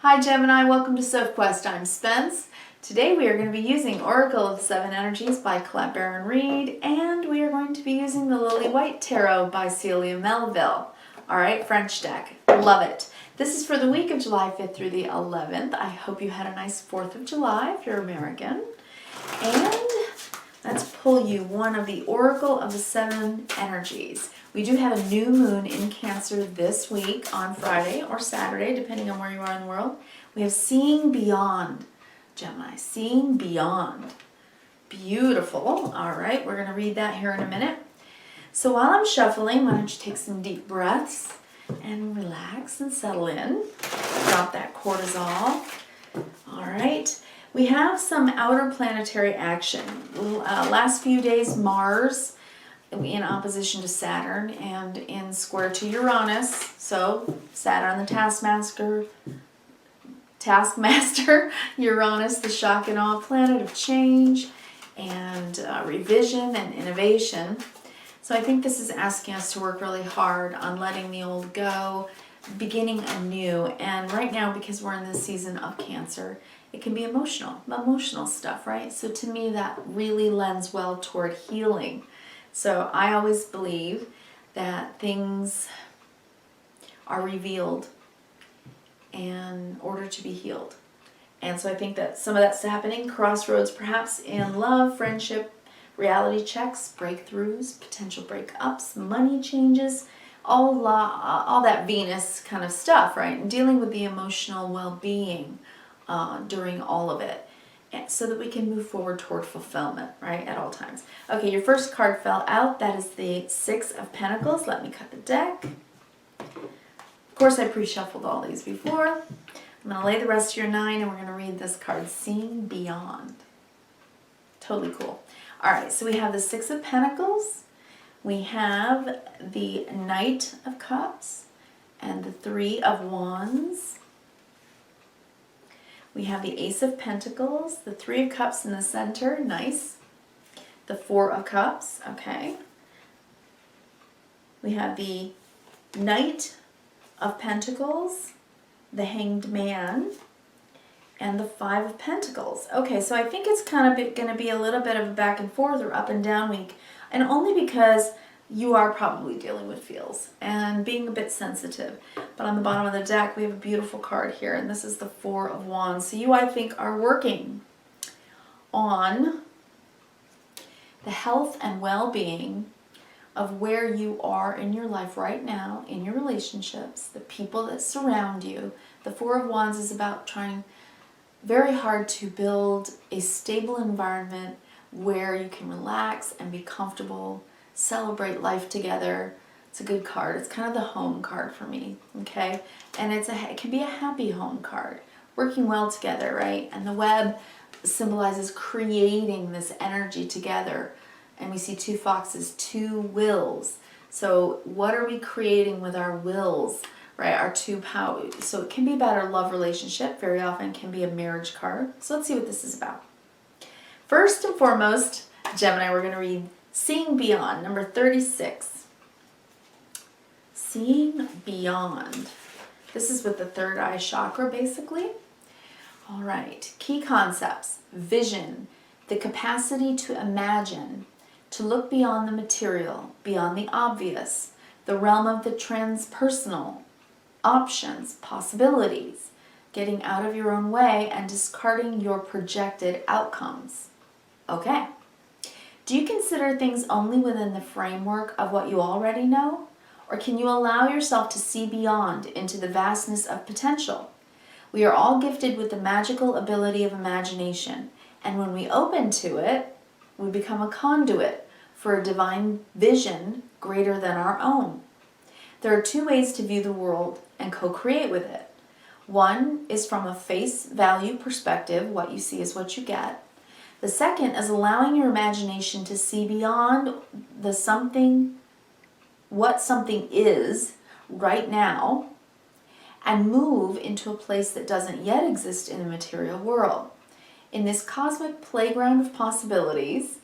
Hi Gemini, welcome to Sophquest. I'm Spence. Today we are going to be using Oracle of the Seven Energies by Colette Baron Reed, and we are going to be using the Lily White Tarot by Celia Melville. Alright, French deck. Love it. This is for the week of July 5th through the 11th. I hope you had a nice 4th of July if you're American. And let's pull you one of the Oracle of the Seven Energies. We do have a new moon in Cancer this week on Friday or Saturday, depending on where you are in the world. We have Seeing Beyond, Gemini. Seeing Beyond. Beautiful. All right, we're going to read that here in a minute. So while I'm shuffling, why don't you take some deep breaths and relax and settle in. Drop that cortisol. All right. We have some outer planetary action. Last few days, Mars in opposition to Saturn and in square to Uranus. So Saturn the taskmaster, Uranus the shock and awe planet of change and revision and innovation. So I think this is asking us to work really hard on letting the old go, beginning anew. And right now, because we're in this season of Cancer, it can be emotional stuff, right? So to me, that really lends well toward healing. So I always believe that things are revealed in order to be healed. And so I think that some of that's happening, crossroads perhaps in love, friendship, reality checks, breakthroughs, potential breakups, money changes, all that Venus kind of stuff, right? And dealing with the emotional well-being during all of it, so that we can move forward toward fulfillment, right, at all times. Okay, your first card fell out. That is the Six of Pentacles. Let me cut the deck. Of course, I pre-shuffled all these before. I'm going to lay the rest of your 9, and we're going to read this card, Seeing Beyond. Totally cool. All right, so we have the Six of Pentacles. We have the Knight of Cups and the Three of Wands. We have the Ace of Pentacles, the Three of Cups in the center, nice. The Four of Cups, okay. We have the Knight of Pentacles, the Hanged Man, and the Five of Pentacles. Okay, so I think it's kind of going to be a little bit of a back and forth or up and down week, and only because you are probably dealing with feels and being a bit sensitive. But on the bottom of the deck, we have a beautiful card here, and this is the Four of Wands. So you, I think, are working on the health and well-being of where you are in your life right now, in your relationships, the people that surround you. The Four of Wands is about trying very hard to build a stable environment where you can relax and be comfortable, celebrate life together. It's a good card. It's kind of the home card for me, okay? And it can be a happy home card, working well together, right? And the web symbolizes creating this energy together. And we see two foxes, two wills. So what are we creating with our wills, right? Our two powers. So it can be about our love relationship. Very often it can be a marriage card. So let's see what this is about. First and foremost, Gemini, we're going to read Seeing Beyond, number 36. Seeing Beyond. This is with the third eye chakra, basically. All right. Key concepts. Vision, the capacity to imagine, to look beyond the material, beyond the obvious, the realm of the transpersonal, options, possibilities, getting out of your own way and discarding your projected outcomes. Okay. Do you consider things only within the framework of what you already know? Or can you allow yourself to see beyond into the vastness of potential? We are all gifted with the magical ability of imagination, and when we open to it, we become a conduit for a divine vision greater than our own. There are two ways to view the world and co-create with it. One is from a face value perspective, what you see is what you get. The second is allowing your imagination to see beyond the what something is right now and move into a place that doesn't yet exist in the material world. In this cosmic playground of possibilities,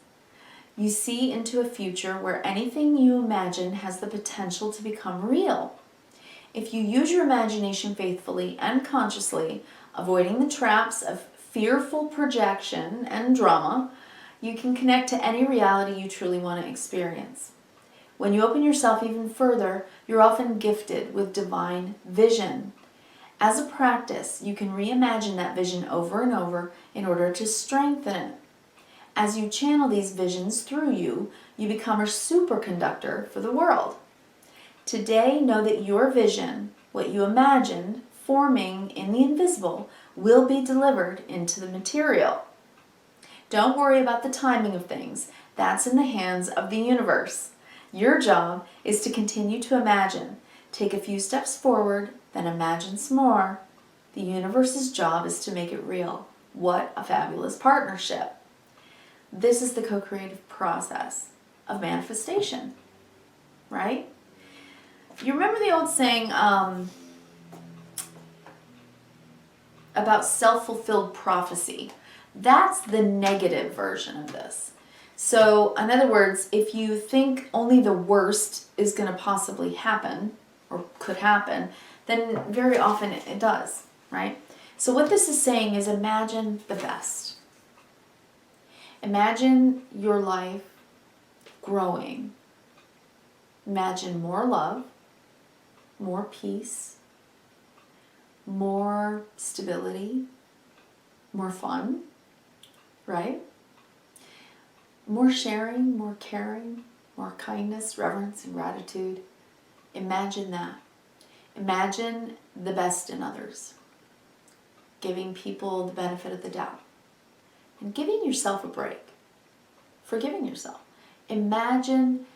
you see into a future where anything you imagine has the potential to become real. if you use your imagination faithfully and consciously, avoiding the traps of fearful projection and drama, you can connect to any reality you truly want to experience. When you open yourself even further, you're often gifted with divine vision. As a practice, you can reimagine that vision over and over in order to strengthen it. As you channel these visions through you, you become a superconductor for the world. Today, know that your vision, what you imagined forming in the invisible, will be delivered into the material. Don't worry about the timing of things. That's in the hands of the universe. Your job is to continue to imagine. Take a few steps forward, then imagine some more. The universe's job is to make it real. What a fabulous partnership. This is the co-creative process of manifestation, right? You remember the old saying about self-fulfilled prophecy? That's the negative version of this. So, in other words, if you think only the worst is going to possibly happen, or could happen, then very often it does, right? So what this is saying is imagine the best. Imagine your life growing. Imagine more love, more peace, more stability, more fun, right? More sharing, more caring, more kindness, reverence, and gratitude. Imagine that. Imagine the best in others. Giving people the benefit of the doubt. And giving yourself a break. Forgiving yourself. Imagine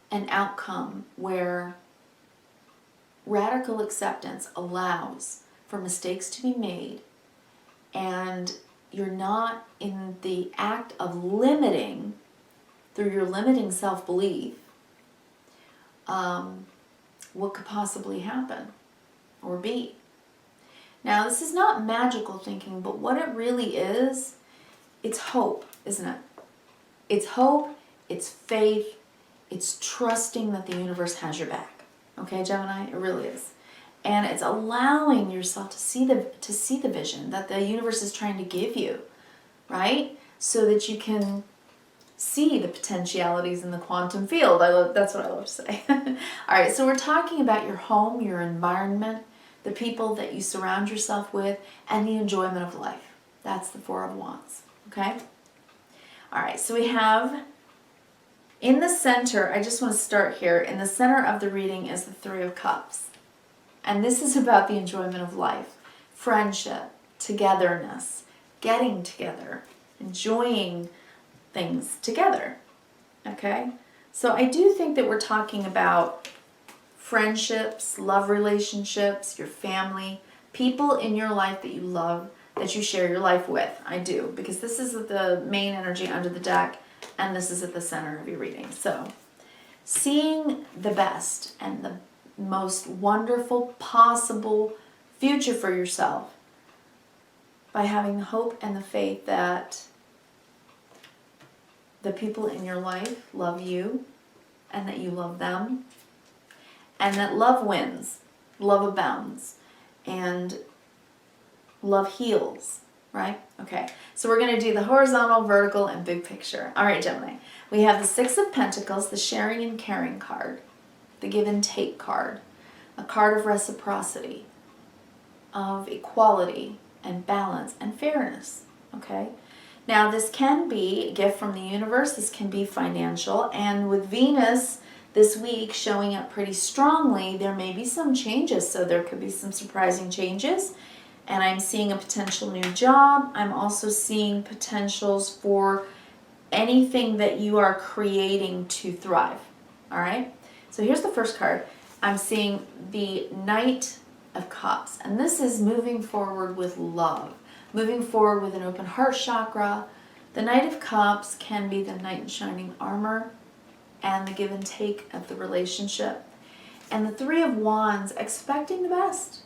an outcome where radical acceptance allows for mistakes to be made, and you're not in the act of limiting, through your limiting self-belief, what could possibly happen or be. Now, this is not magical thinking, but what it really is, it's hope, isn't it? It's hope, it's faith, it's trusting that the universe has your back. Okay, Gemini? It really is. And it's allowing yourself to see the vision that the universe is trying to give you, right? So that you can see the potentialities in the quantum field. That's what I love to say. All right, so we're talking about your home, your environment, the people that you surround yourself with, and the enjoyment of life. That's the Four of Wands, okay? All right, so we have in the center, I just want to start here, in the center of the reading is the Three of Cups. And this is about the enjoyment of life, friendship, togetherness, getting together, enjoying things together, okay? So I do think that we're talking about friendships, love relationships, your family, people in your life that you love, that you share your life with. I do, because this is the main energy under the deck, and this is at the center of your reading. So, seeing the best and the most wonderful possible future for yourself by having the hope and the faith that the people in your life love you and that you love them, and that love wins, love abounds, and love heals, right? Okay, so we're going to do the horizontal, vertical, and big picture. All right, Gemini. We have the Six of Pentacles, the sharing and caring card, the give and take card, a card of reciprocity, of equality and balance and fairness, okay? Now, this can be a gift from the universe, this can be financial, and with Venus this week showing up pretty strongly, there may be some changes, so there could be some surprising changes. And I'm seeing a potential new job. I'm also seeing potentials for anything that you are creating to thrive. All right? So here's the first card. I'm seeing the Knight of Cups. And this is moving forward with love. Moving forward with an open heart chakra. The Knight of Cups can be the knight in shining armor and the give and take of the relationship. And the Three of Wands, expecting the best.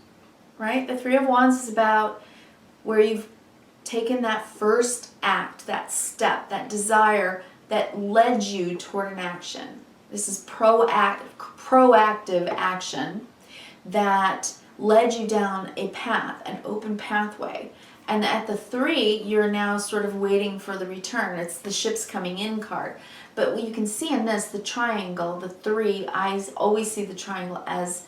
Right? The Three of Wands is about where you've taken that first act, that step, that desire that led you toward an action. This is proactive action that led you down a path, an open pathway. And at the 3, you're now sort of waiting for the return. It's the ships coming in card. But what you can see in this, the triangle, the 3, I always see the triangle as,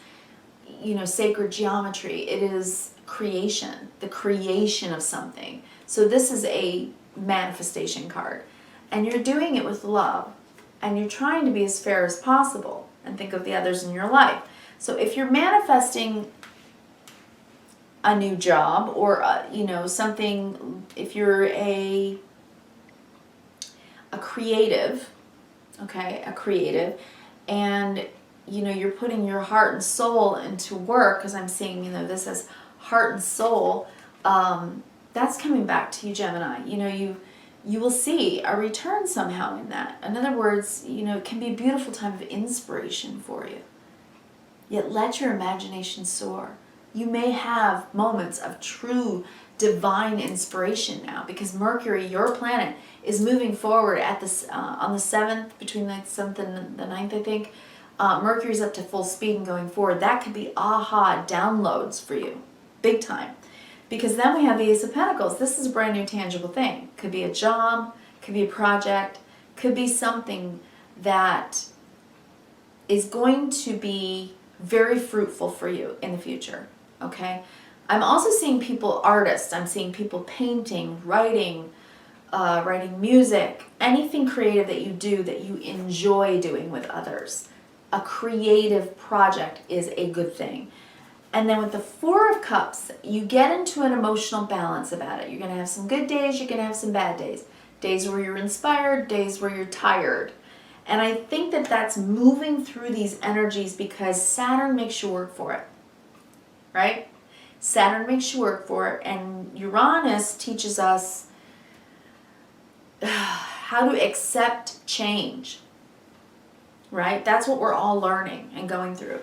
you know, sacred geometry. It is creation, the creation of something. So this is a manifestation card. And you're doing it with love. And you're trying to be as fair as possible and think of the others in your life. So if you're manifesting a new job or, you know, something, if you're a creative, okay, a creative, and, you know, you're putting your heart and soul into work, because I'm seeing, you know, this as heart and soul, that's coming back to you, Gemini. You know, you will see a return somehow in that. In other words, you know, it can be a beautiful time of inspiration for you. Yet let your imagination soar. You may have moments of true divine inspiration now, because Mercury, your planet, is moving forward at this on the 7th, between the 7th and the 9th, I think. Mercury's up to full speed and going forward. That could be aha downloads for you, big time. Because then we have the Ace of Pentacles. This is a brand new tangible thing. Could be a job, could be a project, could be something that is going to be very fruitful for you in the future, okay? I'm also seeing people, artists. I'm seeing people painting, writing, writing music, anything creative that you do that you enjoy doing with others. A creative project is a good thing. And then with the 4 of Cups, you get into an emotional balance about it. You're going to have some good days, you're going to have some bad days. Days where you're inspired, days where you're tired. And I think that that's moving through these energies because Saturn makes you work for it, right? Saturn makes you work for it, and Uranus teaches us how to accept change, right? That's what we're all learning and going through.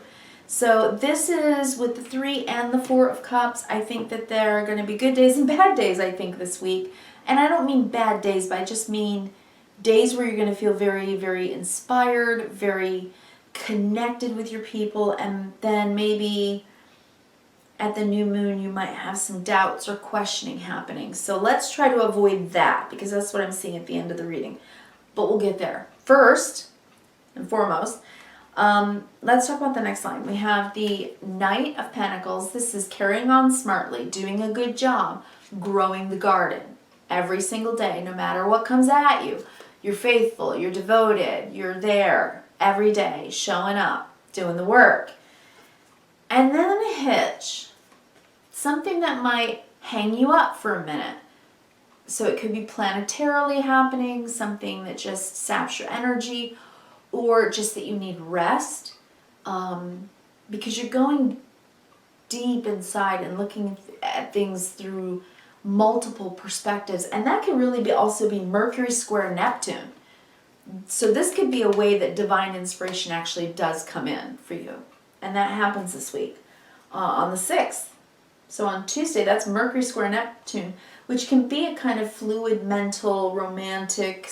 So this is with the 3 and the 4 of Cups. I think that there are going to be good days and bad days, I think, this week. And I don't mean bad days, but I just mean days where you're going to feel very, very inspired, very connected with your people, and then maybe at the new moon you might have some doubts or questioning happening. So let's try to avoid that, because that's what I'm seeing at the end of the reading. But we'll get there. First and foremost, let's talk about the next line. We have the Knight of Pentacles. This is carrying on smartly, doing a good job, growing the garden every single day, no matter what comes at you. You're faithful, you're devoted, you're there every day, showing up, doing the work. And then a hitch, something that might hang you up for a minute. So it could be planetarily happening, something that just saps your energy, or just that you need rest, because you're going deep inside and looking at things through multiple perspectives. And that can really be also be Mercury square Neptune. So this could be a way that divine inspiration actually does come in for you. And that happens this week on the 6th. So on Tuesday, that's Mercury square Neptune, which can be a kind of fluid, mental, romantic,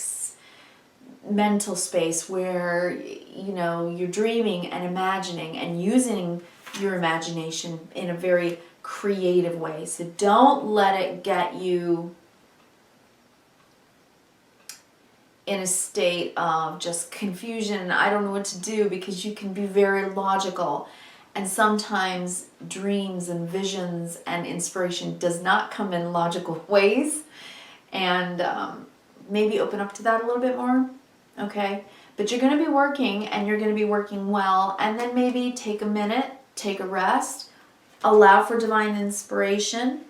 mental space where, you know, you're dreaming and imagining and using your imagination in a very creative way. So don't let it get you in a state of just confusion. I don't know what to do, because you can be very logical, and sometimes dreams and visions and inspiration does not come in logical ways, and maybe open up to that a little bit more. Okay, but you're going to be working, and you're going to be working well, and then maybe take a minute, take a rest, allow for divine inspiration.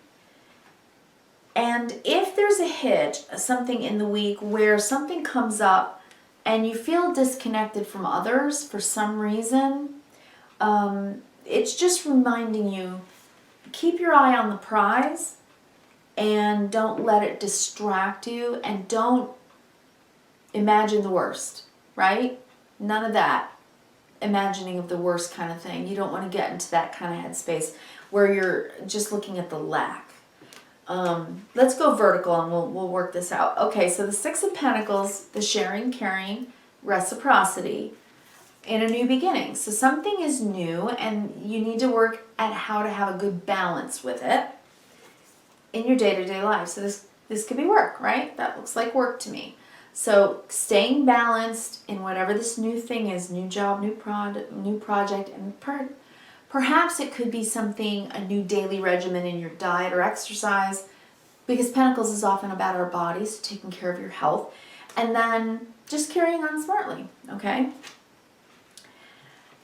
And if there's a hitch, something in the week where something comes up and you feel disconnected from others for some reason, it's just reminding you, keep your eye on the prize and don't let it distract you, and don't imagine the worst, right? None of that imagining of the worst kind of thing. You don't want to get into that kind of headspace where you're just looking at the lack. Let's go vertical and we'll work this out. Okay, so the 6 of Pentacles, the sharing, caring, reciprocity. in a new beginning. So something is new and you need to work at how to have a good balance with it in your day-to-day life. So this could be work, right? That looks like work to me. So staying balanced in whatever this new thing is, new job, new project, and perhaps it could be something, a new daily regimen in your diet or exercise, because Pentacles is often about our bodies, taking care of your health, and then just carrying on smartly, okay?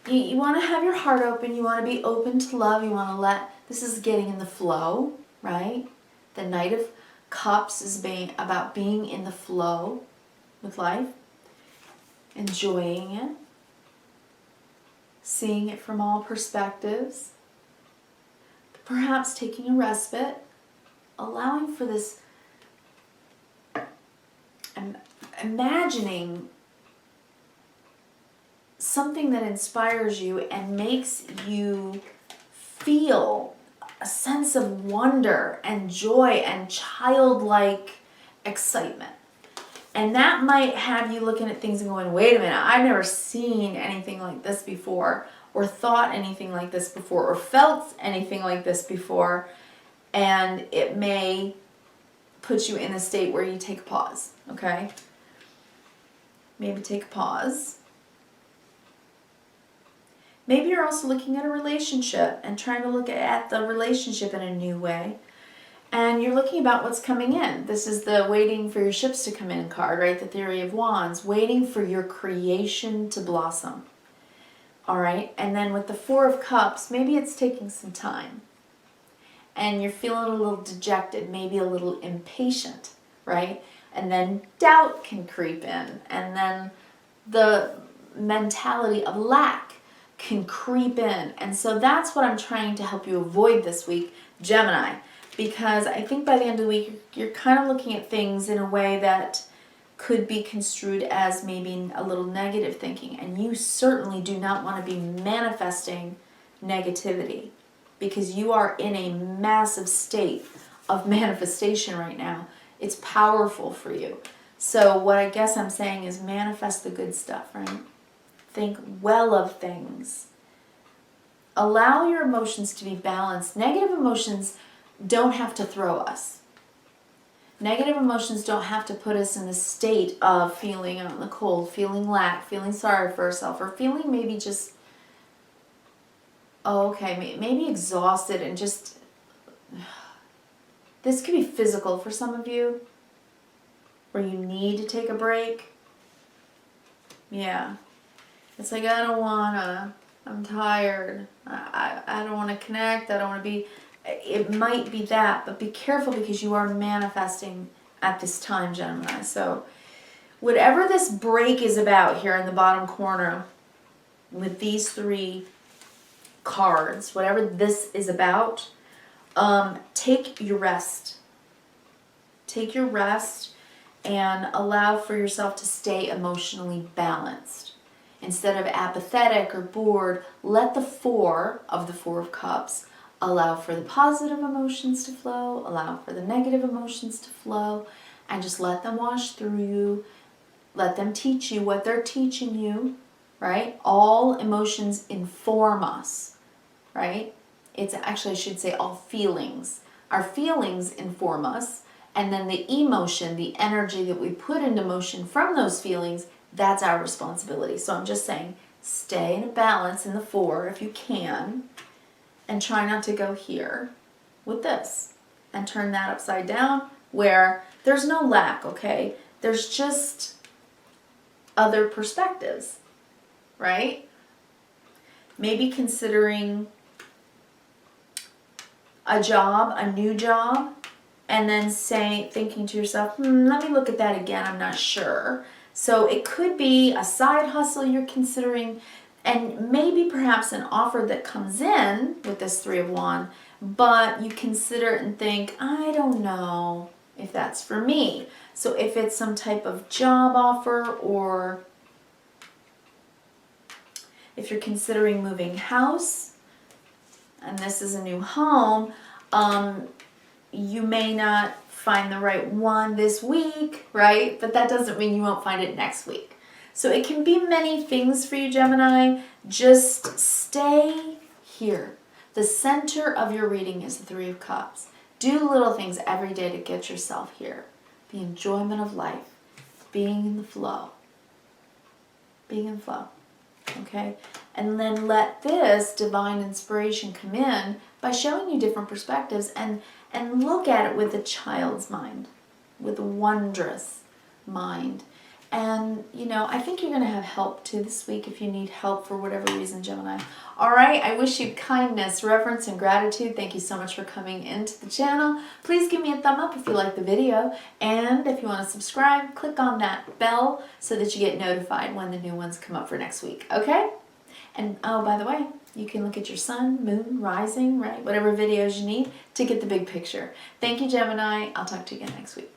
You want to have your heart open, you want to be open to love, you want to this is getting in the flow, right? The Knight of Cups is about being in the flow with life, enjoying it, seeing it from all perspectives, perhaps taking a respite, allowing for this, imagining something that inspires you and makes you feel a sense of wonder and joy and childlike excitement. And that might have you looking at things and going, wait a minute, I've never seen anything like this before, or thought anything like this before, or felt anything like this before. And it may put you in a state where you take a pause, okay? Maybe take a pause. Maybe you're also looking at a relationship and trying to look at the relationship in a new way. And you're looking about what's coming in. This is the waiting for your ships to come in card, right? The Three of Wands, waiting for your creation to blossom. All right, and then with the Four of Cups, maybe it's taking some time. And you're feeling a little dejected, maybe a little impatient, right? And then doubt can creep in. And then the mentality of lack can creep in. And so that's what I'm trying to help you avoid this week, Gemini. Because I think by the end of the week, you're kind of looking at things in a way that could be construed as maybe a little negative thinking. And you certainly do not want to be manifesting negativity, because you are in a massive state of manifestation right now. It's powerful for you. So what I guess I'm saying is manifest the good stuff, right? Think well of things. Allow your emotions to be balanced. Negative emotions don't have to throw us. Negative emotions don't have to put us in a state of feeling out in the cold, feeling lack, feeling sorry for ourselves, or feeling maybe just, oh, okay, maybe exhausted and just, this could be physical for some of you, where you need to take a break. Yeah. It's like, I don't wanna, I'm tired, I don't want to connect, I don't want to be, it might be that, but be careful because you are manifesting at this time, Gemini. So whatever this break is about here in the bottom corner with these three cards, whatever this is about, take your rest. Take your rest and allow for yourself to stay emotionally balanced. Instead of apathetic or bored, let the Four of Cups allow for the positive emotions to flow, allow for the negative emotions to flow, and just let them wash through you. Let them teach you what they're teaching you, right? All emotions inform us, right? It's actually, I should say, all feelings. Our feelings inform us, and then the emotion, the energy that we put into motion from those feelings, that's our responsibility. So I'm just saying, stay in a balance in the Four if you can, and try not to go here with this and turn that upside down where there's no lack, okay? There's just other perspectives, right? Maybe considering a job, a new job, and then thinking to yourself, let me look at that again, I'm not sure. So it could be a side hustle you're considering, and maybe perhaps an offer that comes in with this Three of Wands, but you consider it and think, I don't know if that's for me. So if it's some type of job offer, or if you're considering moving house, and this is a new home, you may not find the right one this week, right? But that doesn't mean you won't find it next week. So it can be many things for you, Gemini. Just stay here. The center of your reading is the Three of Cups. Do little things every day to get yourself here. The enjoyment of life. Being in the flow. Being in the flow. Okay? And then let this divine inspiration come in by showing you different perspectives and look at it with a child's mind. With a wondrous mind. And, you know, I think you're going to have help too this week if you need help for whatever reason, Gemini. All right, I wish you kindness, reverence, and gratitude. Thank you so much for coming into the channel. Please give me a thumb up if you like the video. And if you want to subscribe, click on that bell so that you get notified when the new ones come up for next week, okay? And, oh, by the way, you can look at your sun, moon, rising, right? Whatever videos you need to get the big picture. Thank you, Gemini. I'll talk to you again next week.